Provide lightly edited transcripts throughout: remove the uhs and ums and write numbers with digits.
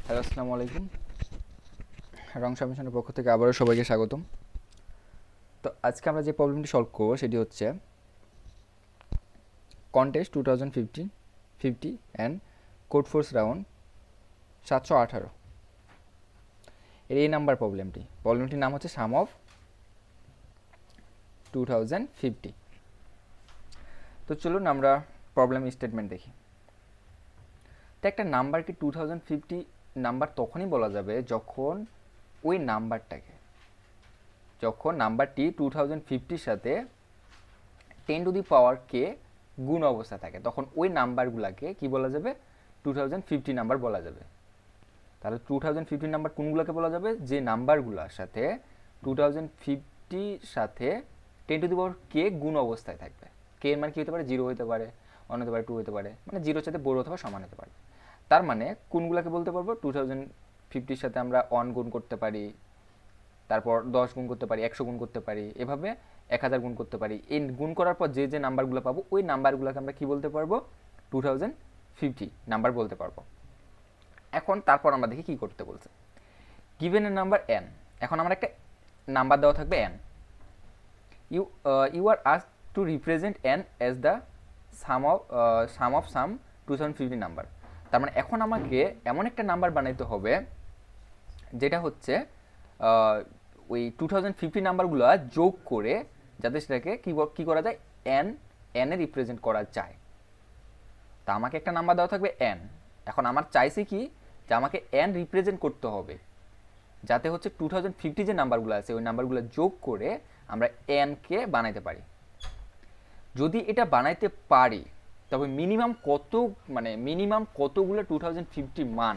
Hello, আসসালামু আলাইকুম। রং সাবমিশনের পক্ষ থেকে আবারও সবাইকে স্বাগতম। তো আজকে আমরা যে প্রবলেমটি সলভ করব সেটি হচ্ছে কন্টেস্ট 2050 অ্যান্ড কোডফোর্স রাউন্ড 718 এর এই নাম্বার প্রবলেমটির নাম হচ্ছে সাম অফ 2050। তো চলুন আমরা প্রবলেম স্টেটমেন্ট দেখি। তো একটা নাম্বারকে 2050 নাম্বার তখনই বলা যাবে যখন ওই নাম্বারটি 2050-র সাথে 10⁻k গুণ অবস্থা থাকে, তখন ওই নাম্বারগুলোকে কি বলা যাবে? 2050 নাম্বার বলা যাবে। তাহলে 2050 নাম্বার কোনগুলোকে বলা যাবে? যে নাম্বারগুলোর সাথে 2050 সাথে 10⁻k গুণ অবস্থায় থাকবে। কে এর মান কি হতে পারে? 0 হতে পারে, 1 হতে পারে, 2 হতে পারে, মানে 0-র সাথে বড় অথবা সমান হতে পারে। তার মানে কোনগুলোকে বলতে পারবো? 2050-র সাথে আমরা 1 গুণ করতে পারি, তারপর 10 গুণ করতে পারি, 100 গুণ করতে পারি, এভাবে 1000 গুণ করতে পারি। এই গুণ করার পর যে নাম্বারগুলো পাবো ওই নাম্বারগুলোকে আমরা কি বলতে পারবো? 2050 নাম্বার বলতে পারবো। এখন তারপর আমরা দেখি কি করতে বলছে। গিভেন এ নাম্বার n, এখন আমার একটা নাম্বার দেওয়া থাকবে n। You are asked to represent n as the sum of sum 2050 number. তার মানে এখন আমাকে এমন একটা নাম্বার বানাইতে হবে যেটা হচ্ছে ওই 2050 নাম্বারগুলো যোগ করে যাতে সেটাকে কী করা যায়? এন এ রিপ্রেজেন্ট করা যায়। তা আমাকে একটা নাম্বার দেওয়া থাকবে n। এখন আমার চাইছে কি যে আমাকে n রিপ্রেজেন্ট করতে হবে যাতে হচ্ছে 2050 যে নাম্বারগুলো আছে ওই নাম্বারগুলো যোগ করে আমরা কে বানাইতে পারি। যদি এটা বানাইতে পারি তবে মিনিমাম কতগুলো 2050 মান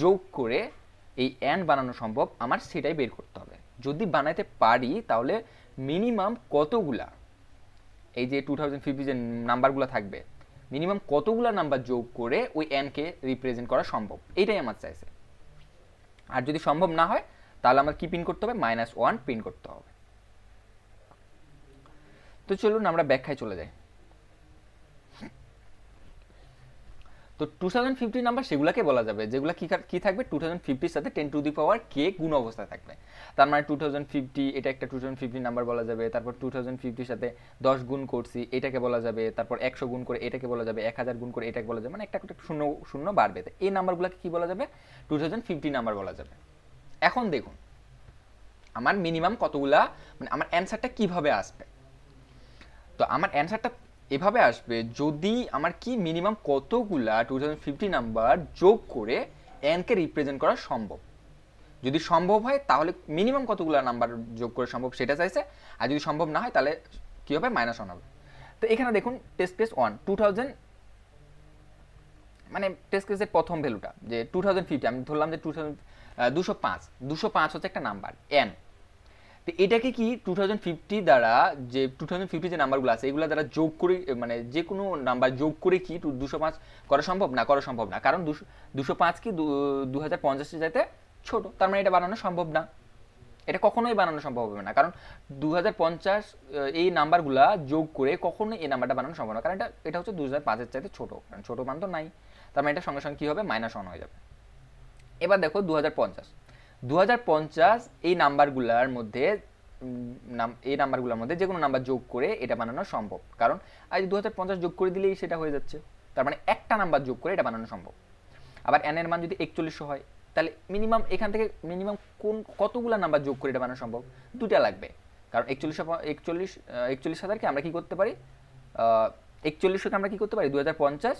যোগ করে এই n বানানো সম্ভব আমার সেটাই বের করতে হবে। যদি বানাইতে পারি তাহলে মিনিমাম কতগুলা এই যে 2050 যে নাম্বারগুলো থাকবে মিনিমাম কতগুলা নাম্বার যোগ করে ওই কে রিপ্রেজেন্ট করা সম্ভব, এইটাই আমার চাইছে। আর যদি সম্ভব না হয় তাহলে আমার কি প্রিন্ট করতে হবে? -1 প্রিন্ট করতে হবে। তো চলুন আমরা ব্যাখ্যায় চলে যাই। তো 2050 নাম্বার সেগুলোকে বলা যাবে যেগুলো কি থাকবে? 2050-র সাথে 10⁻k গুণ অবস্থায় থাকবে। তার মানে 2050 এটা একটা 2050 নাম্বার বলা যাবে। তারপর 2050-র সাথে 10 গুণ করছি এটাকে বলা যাবে। তারপর 100 গুণ করে এটাকে বলা যাবে, 1000 গুণ করে এটাকে বলা যাবে, মানে একটা শূন্য শূন্য বাড়বে। এই নাম্বারগুলোকে কি বলা যাবে? 2050 নাম্বার বলা যাবে। এখন দেখুন আমার মিনিমাম কতগুলা, মানে আমার অ্যান্সারটা কিভাবে আসবে। তো আমার অ্যান্সারটা এভাবে আসবে যদি আমার কি মিনিমাম কতগুলা 2050 নাম্বার যোগ করে কে রিপ্রেজেন্ট করা সম্ভব। যদি সম্ভব হয় তাহলে মিনিমাম কতগুলা নাম্বার যোগ করে সম্ভব সেটা চাইছে, আর যদি সম্ভব না হয় তাহলে কি হবে? -1 হবে। তো এখানে দেখুন টেস্ট কেস 1 2000, মানে টেস্ট কেসের প্রথম ভ্যালুটা যে 2050 আমি ধরলাম যে 205 হচ্ছে একটা নাম্বার n। তো এটাকে কি 2050 দ্বারা যে 2050 যে নাম্বারগুলো আছে এগুলো দ্বারা যোগ করে, মানে যে কোনো নাম্বার যোগ করে কি 205 করা সম্ভব না, কারণ 205 কি 2050 যাতে ছোট, তার মানে এটা বানানো সম্ভব না। এটা কখনোই বানানো সম্ভব হবে না, কারণ 2050 এই নাম্বারগুলা যোগ করে কখনোই এই নাম্বারটা বানানো সম্ভব না, কারণ এটা হচ্ছে 2005-এর চাইতে ছোট, কারণ ছোট মান তো নাই। তার মানে এটা সঙ্গে সঙ্গে কি হবে? -1 হয়ে যাবে। এবার দেখো 2050 এই নাম্বারগুলোর মধ্যে যে কোনো নাম্বার যোগ করে এটা বানানো সম্ভব, কারণ আজ 2050 যোগ করে দিলেই সেটা হয়ে যাচ্ছে। তার মানে একটা নাম্বার যোগ করে এটা বানানো সম্ভব। আবার n এর মান যদি 41 হয় তাহলে মিনিমাম এখান থেকে মিনিমাম কতগুলো নাম্বার যোগ করে এটা বানানো সম্ভব? দুটা লাগবে, কারণ 41,000কে আমরা কি করতে পারি? 41কে আমরা কি করতে পারি? 2050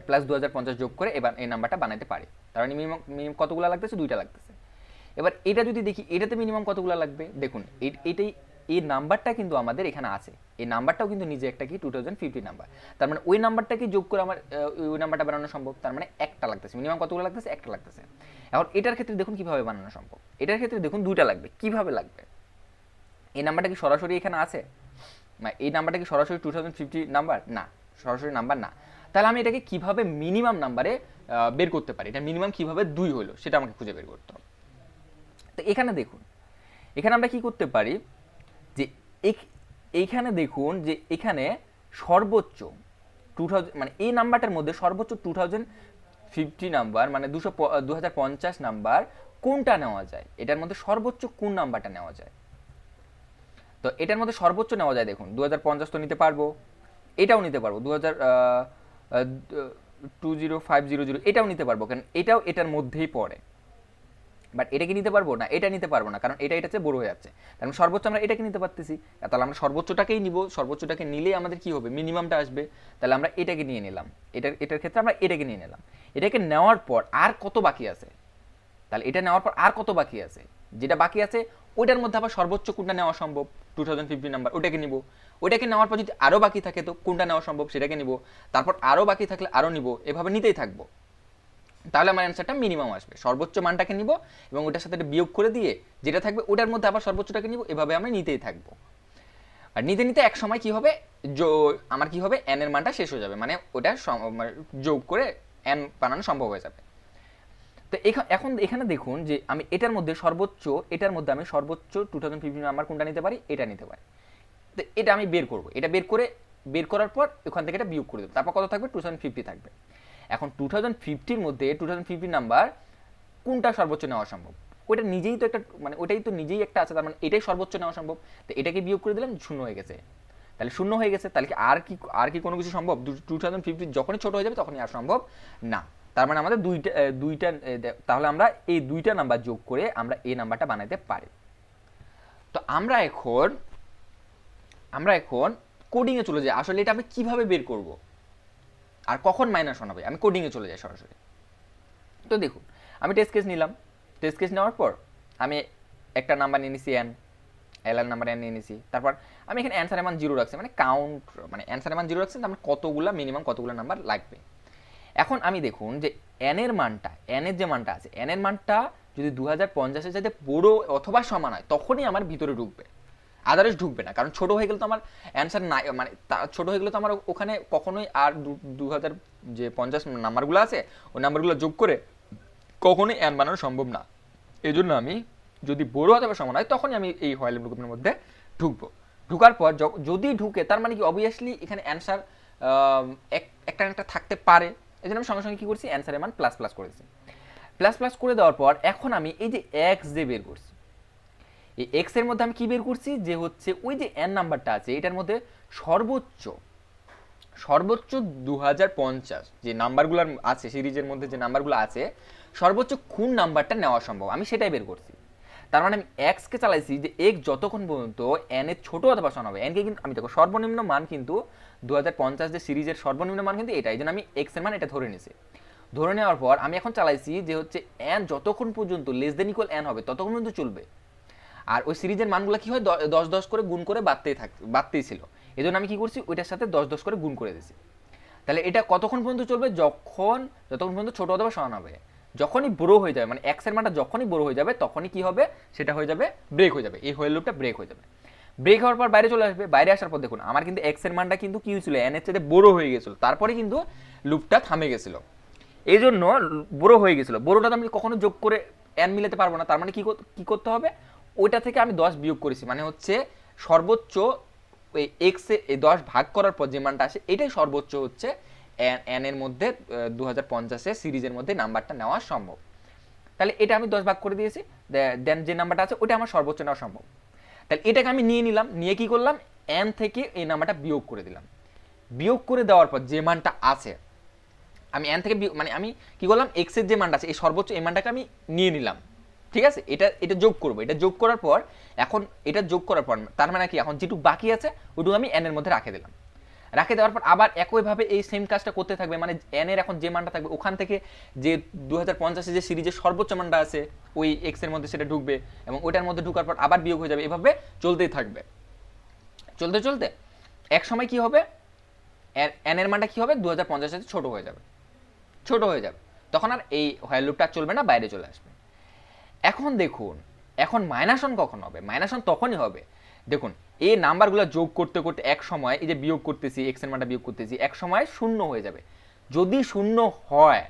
প্লাস 2050 যোগ করে এবার এই নাম্বারটা বানাতে পারি। তার মানে মিনিমাম কতগুলো লাগতেছে? দুইটা লাগতেছে। এবার এটা যদি দেখি এটাতে মিনিমাম কতগুলো লাগবে, দেখুন এই নাম্বারটা কিন্তু আমাদের এখানে আছে, এই নাম্বারটাও কিন্তু নিজে একটা কি 2050 নাম্বার। তার মানে ওই নাম্বারটাকে যোগ করে আমার ওই নাম্বারটা বানানো সম্ভব। তার মানে একটা লাগতেছে, মিনিমাম কতগুলো লাগতেছে? একটা লাগতেছে। এখন এটার ক্ষেত্রে দেখুন কিভাবে বানানো সম্ভব। এটার ক্ষেত্রে দেখুন দুইটা লাগবে। কিভাবে লাগবে? এই নাম্বারটা কি সরাসরি এখানে আছে? এই নাম্বারটা কি সরাসরি 2050 নাম্বার? না, সরাসরি নাম্বার না। তাহলে আমি এটাকে কিভাবে মিনিমাম নাম্বারে বের করতে পারি? এটা মিনিমাম কিভাবে 2 হলো সেটা আমাকে খুঁজে বের করতে হবে। তো এখানে দেখুন, এখানে আমরা কি করতে পারি যে এইখানে দেখুন যে এখানে সর্বোচ্চ 2000, মানে এই নাম্বারটার মধ্যে সর্বোচ্চ 250 নাম্বার মানে 2050 নাম্বার কোনটা নেওয়া যায়, এটার মধ্যে সর্বোচ্চ কোন নাম্বারটা নেওয়া যায়। তো এটার মধ্যে সর্বোচ্চ নেওয়া যায়, দেখুন 2050 তো নিতে পারবো, এটাও নিতে পারবো, 20500 এটাও নিতে পারবো, কারণ এটাও এটার মধ্যেই পড়ে। বাট এটাকে নিতে পারবো না, এটা নিতে পারবো না, কারণ এটা এটা চেয়ে বড় হয়ে যাচ্ছে। তাহলে সর্বোচ্চ আমরা এটাকে নিতে পারতেছি, তাহলে আমরা সর্বোচ্চটাকেই নিব, সর্বোচ্চটাকে নিলেই আমাদের কি হবে, মিনিমামটা আসবে। তাহলে আমরা এটাকে নিয়ে নিলাম, এটার ক্ষেত্রে আমরা এটাকে নিয়ে নিলাম। এটাকে নেওয়ার পর আর কত বাকি আছে, তাহলে এটা নেওয়ার পর আর কত বাকি আছে, যেটা বাকি আছে ওইটার মধ্যে আবার সর্বোচ্চ কোনটা নেওয়া সম্ভব, 2050 নাম্বার, ওটাকে নিব। ওইটাকে নেওয়ার পর যদি আরও বাকি থাকে তো কোনটা নেওয়া সম্ভব সেটাকে নিব, তারপর আরও বাকি থাকলে আরও নিব, এভাবে নিতেই থাকবো। তাহলে আমার অ্যান্সারটা মিনিমাম আসবে, সর্বোচ্চ মানটাকে নিব এবং ওটার সাথে বিয়োগ করে দিয়ে যেটা থাকবে ওটার মধ্যে আবার সর্বোচ্চটাকে নিব, এভাবে আমি নিতেই থাকবো। আর নিতে নিতে এক সময় কি হবে, আমার কি হবে, এন এর মানটা শেষ হয়ে যাবে, মানে ওটা যোগ করে এন বানানো সম্ভব হয়ে যাবে। তো এখন এখানে দেখুন যে আমি এটার মধ্যে সর্বোচ্চ 2050 নাম্বার কোনটা নিতে পারি, এটা নিতে পারি। তো এটা আমি বের করব, এটা বের করার পর ওখান থেকে এটা বিয়োগ করে দেবো, তারপর কত থাকবে, 2050 থাকবে। এখন 2050 মধ্যে 2050 নাম্বার কোনটা সর্বোচ্চ নেওয়া সম্ভব, ওইটা নিজেই তো একটা মানে ওইটাই তো নিজেই একটা আছে, তার মানে এটাই সর্বোচ্চ নেওয়া সম্ভব। তো এটাকে বিয়োগ করে দিলাম, শূন্য হয়ে গেছে। তাহলে শূন্য হয়ে গেছে, তাহলে কি আর কি কোনো কিছু সম্ভব, 2050 যখনই ছোট হয়ে যাবে তখনই আর সম্ভব না। তার মানে আমাদের দুইটা তাহলে আমরা এই দুইটা নাম্বার যোগ করে আমরা এই নাম্বারটা বানাইতে পারি। তো আমরা এখন কোডিং এ চলে যাই, আসলে এটা আমি কিভাবে বের করব আর কখন মাইনাস ওয়ান হবে, আমি কোডিং এ চলে যাই সরাসরি। তো দেখুন আমি টেস্ট কেস নিলাম, টেস্ট কেস নেওয়ার পর আমি একটা নাম্বার নিয়ে নিছি এন, এল নাম্বার এন নিয়ে নিছি। তারপর আমি এখানে অ্যান্সারের মান 0 রাখছি, মানে কাউন্ট মানে অ্যান্সারের মান 0 রাখছি, তার মানে কতগুলা মিনিমাম কতগুলো নাম্বার লাগবে। এখন আমি দেখুন যে এন এর যে মানটা আছে, এন এর মানটা যদি 2050-এর সাথে বড় অথবা সমান হয় তখনই আমার ভিতরে ঢুকবে, আদারওয়াইজ ঢুকবে না। কারণ ছোট হয়ে গেলে তো আমার অ্যান্সার নাই, মানে ছোট হয়ে গেলে তো আমার ওখানে কখনোই আর 2050 নাম্বারগুলো আছে ওই নাম্বারগুলো যোগ করে কখনোই এন বানানো সম্ভব না। এই জন্য আমি যদি বড় অথবা সমান হয় তখনই আমি এই হোয়াইল লুপের মধ্যে ঢুকবো। ঢুকার পর যদি ঢুকে তার মানে কি অবভিয়াসলি এখানে অ্যান্সার একটা থাকতে পারে, এই জন্য আমি সঙ্গে সঙ্গে কী করছি, অ্যান্সারের মান প্লাস প্লাস করেছি। প্লাস প্লাস করে দেওয়ার পর এখন আমি এই যে এক্স যে বের করছি, এই এক্স এর মধ্যে আমি কি বের করছি, যে হচ্ছে ওই যে এন নাম্বারটা আছে এটার মধ্যে সর্বোচ্চ 2050 যে নাম্বারগুলো আছে সিরিজের মধ্যে, যে নাম্বারগুলো আছে সর্বোচ্চ কোন নাম্বারটা নেওয়া সম্ভব আমি সেটাই বের করছি। তার মানে আমি এক্স কে চালাইছি যে এক্স যতক্ষণ পর্যন্ত এন এর ছোট অথবা সমান হবে, এন কে কিন্তু আমি দেখো সর্বনিম্ন মান কিন্তু 2050 যে সিরিজের সর্বনিম্ন মান কিন্তু এটা, এই জন্য আমি এক্স এর মান এটা ধরে নিছি। ধরে নেওয়ার পর আমি এখন চালাইছি যে হচ্ছে এন যতক্ষণ পর্যন্ত লেস দেন ইকুয়াল এন হবে ততক্ষণ পর্যন্ত চলবে। আর ওই সিরিজের মানগুলো কি হয় 10 করে গুণ করে বাড়তেই ছিল, এই জন্য আমি কি করছি ওইটার সাথে 10 করে গুণ করে দিয়েছি। তাহলে এটা কতক্ষণ পর্যন্ত চলবে, যতক্ষণ পর্যন্ত ছোট অথবা সমান হবে। যখনই বড় হয়ে যাবে মানে এক্স এর মানটা যখনই বড় হয়ে যাবে তখনই কি হবে, সেটা হয়ে যাবে ব্রেক হয়ে যাবে, এই হোয়াইল লুপটা ব্রেক হয়ে যাবে। ব্রেক হওয়ার পর বাইরে চলে আসবে, বাইরে আসার পর দেখুন আমার কিন্তু এক্স এর মানটা কিন্তু কি হয়েছিল, এন এর চেয়ে বড় হয়ে গেছিল, তারপরে কিন্তু লুপটা থামে গেছিল, এই জন্য বড় হয়ে গেছিল। বড়টা তো আমি কখনো যোগ করে এন মিলাতে পারবো না, তার মানে কি করতে হবে, ওইটা থেকে আমি 10 বিয়োগ করেছি, মানে হচ্ছে সর্বোচ্চ ওই এক্স এ 10 ভাগ করার পর যে মানটা আসে এটাই সর্বোচ্চ হচ্ছে এন এর মধ্যে 2050 সিরিজের মধ্যে নাম্বারটা নেওয়া সম্ভব। তাহলে এটা আমি 10 ভাগ করে দিয়েছি, দেন যে নাম্বারটা আছে ওটা আমার সর্বোচ্চ নেওয়া সম্ভব। তাহলে এটাকে আমি নিয়ে নিলাম, নিয়ে কি করলাম, এন থেকে এই নাম্বারটা বিয়োগ করে দিলাম। বিয়োগ করে দেওয়ার পর যে মানটা আছে আমি এন থেকে মানে আমি কি করলাম, এক্স এর যে মানটা আছে এই সর্বোচ্চ এই মানটাকে আমি নিয়ে নিলাম, ঠিক আছে। এটা যোগ করবো, এটা যোগ করার পর এখন এটা যোগ করার পর তার মানে কি এখন যেটুকু বাকি আছে ওইটুকু আমি এন এর মধ্যে রাখে দিলাম। রাখে দেওয়ার পর আবার একইভাবে এই সেম কাজটা করতে থাকবে, মানে এন এর এখন যে মানটা থাকবে ওখান থেকে যে 2050 যে সিরিজের সর্বোচ্চ মানটা আছে ওই এক্স এর মধ্যে সেটা ঢুকবে এবং ওইটার মধ্যে ঢুকার পর আবার বিয়োগ হয়ে যাবে, এভাবে চলতেই থাকবে। চলতে চলতে এক সময় কি হবে, এন এর মানটা কি হবে 2050 সাথে ছোট হয়ে যাবে, তখন আর এই হোয়াইল লুপটা চলবে না, বাইরে চলে আসবে। এখন দেখুন এখন মাইনাস ওয়ান কখন হবে, মাইনাস ওয়ান তখনই হবে দেখুন এই নাম্বারগুলো যোগ করতে করতে এক সময় এই যে বিয়োগ করতেছি এক্স এর মানটা বিয়োগ করতেছি এক সময় শূন্য হয়ে যাবে। যদি শূন্য হয়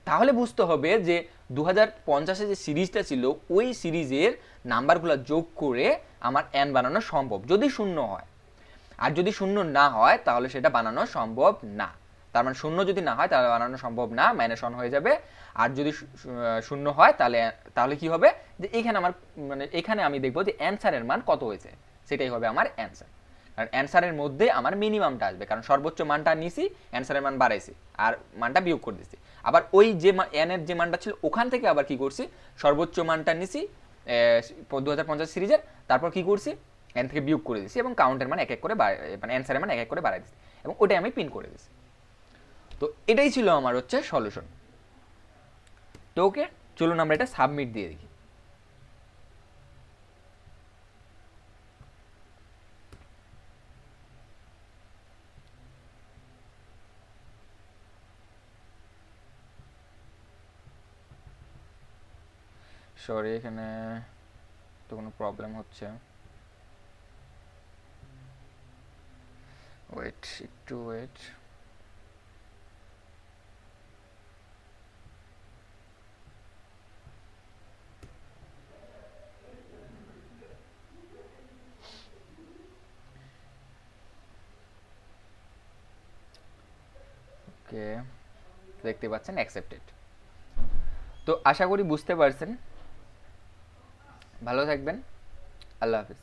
তাহলে বুঝতে হবে যে 2050 যে সিরিজটা ছিল ওই সিরিজের নাম্বারগুলো যোগ করে আমার এন বানানো সম্ভব, যদি শূন্য হয়। আর যদি শূন্য না হয় তাহলে সেটা বানানো সম্ভব না। তার মানে শূন্য যদি না হয় তাহলে বানানো সম্ভব না, -1 হয়ে যাবে। আর যদি শূন্য হয় তাহলে তাহলে কি হবে, যে এখানে আমার মানে এখানে আমি দেখবো যে অ্যান্সারের মান কত হয়েছে, সেটাই হবে আমার অ্যান্সার। কারণ অ্যান্সারের মধ্যে আমার মিনিমামটা আসবে, কারণ সর্বোচ্চ মানটা নিছি, অ্যান্সারের মান বাড়াইছি আর মানটা বিয়োগ করে দিচ্ছি। আবার ওই যে এন এর যে মানটা ছিল ওখান থেকে আবার কি করছি, সর্বোচ্চ মানটা নিছি 2050 সিরিজের, তারপর কি করছি এন থেকে বিয়োগ করে দিচ্ছি এবং কাউন্টের মান এক এক করে মানে অ্যান্সারের মান এক এক করে বাড়াই দিচ্ছি এবং ওটাই আমি পিন করে দিচ্ছি। তো এটাই ছিল আমার হচ্ছে সলিউশন। তো ওকে, চলুন আমরা এটা সাবমিট দিয়ে দেখি। সরি, এখানে তো কোনো প্রবলেম হচ্ছে, ওয়েট একটু ওয়েট। ওকে, দেখতে পাচ্ছেন অ্যাকসেপ্টেড। তো আশা করি বুঝতে পারছেন। ভালো থাকবেন, আল্লাহ হাফিজ।